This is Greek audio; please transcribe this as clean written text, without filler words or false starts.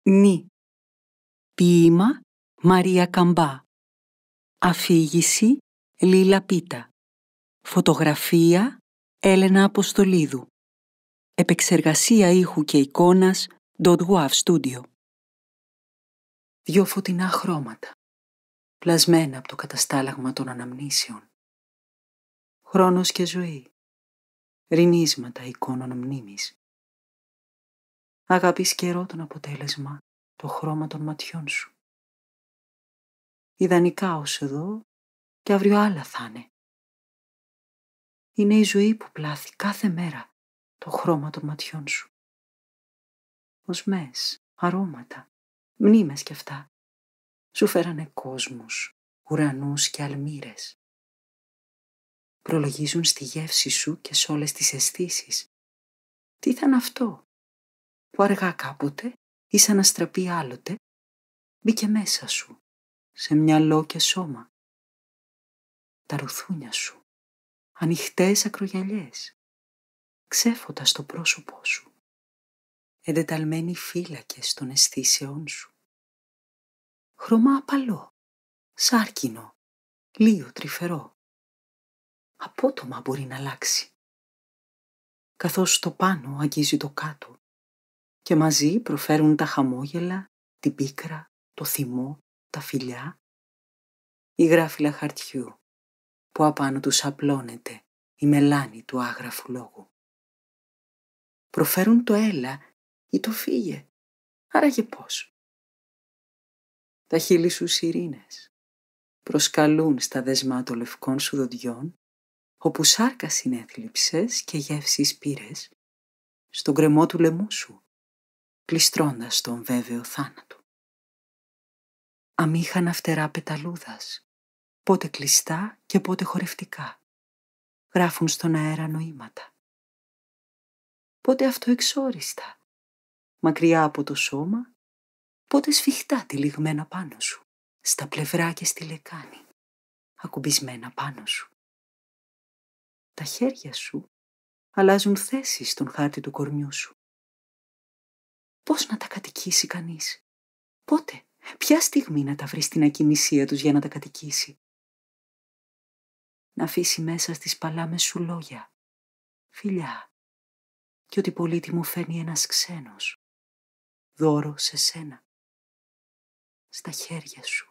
Νι. Ποίημα Μαρία Καμπά. Αφήγηση Λίλα Πίτα. Φωτογραφία Έλενα Αποστολίδου. Επεξεργασία ήχου και εικόνας .wav Studio. 2 φωτεινά χρώματα, πλασμένα από το καταστάλαγμα των αναμνήσεων. Χρόνος και ζωή, ρινίσματα εικόνων μνήμης. Αγάπης καιρό τον αποτέλεσμα, το χρώμα των ματιών σου. Ιδανικά ως εδώ και αύριο άλλα θα είναι. Είναι η ζωή που πλάθει κάθε μέρα το χρώμα των ματιών σου. Οσμές, αρώματα, μνήμες κι αυτά σου φέρανε κόσμους, ουρανούς και αλμύρες. Προλογίζουν στη γεύση σου και σε όλες τις αισθήσεις. Τι ήταν αυτό που αργά κάποτε ή σαν να στραπεί άλλοτε μπήκε μέσα σου, σε μυαλό και σώμα. Τα ρουθούνια σου, ανοιχτές ακρογιαλιές, ξέφωτα στο πρόσωπό σου, εντεταλμένοι φύλακες των αισθήσεών σου. Χρώμα απαλό, σάρκινο, λίο τρυφερό. Απότομα μπορεί να αλλάξει. Καθώς το πάνω αγγίζει το κάτω και μαζί προφέρουν τα χαμόγελα, την πίκρα, το θυμό, τα φιλιά, η γράφυλα χαρτιού που απάνω τους απλώνεται η μελάνη του άγραφου λόγου. Προφέρουν το έλα ή το φύγε, άραγε πώς. Τα χείλη σου σιρήνες προσκαλούν στα δεσμά των λευκών σου δοντιών, όπου σάρκα συνέθλιψες και γεύσεις πήρες, στον κρεμό του λαιμού σου, κλειστρώντας τον βέβαιο θάνατο. Αμήχανα φτερά πεταλούδας, πότε κλειστά και πότε χορευτικά, γράφουν στον αέρα νοήματα. Πότε αυτοεξόριστα, μακριά από το σώμα, πότε σφιχτά τυλιγμένα πάνω σου, στα πλευρά και στη λεκάνη, ακουμπισμένα πάνω σου. Τα χέρια σου αλλάζουν θέση στον χάρτη του κορμιού σου. Πώς να τα κατοικήσει κανείς, πότε, ποια στιγμή να τα βρει στην ακινησία τους για να τα κατοικήσει. Να αφήσει μέσα στις παλάμες σου λόγια, φιλιά, και ότι πολύτιμο φέρνει ένας ξένος, δώρο σε σένα, στα χέρια σου.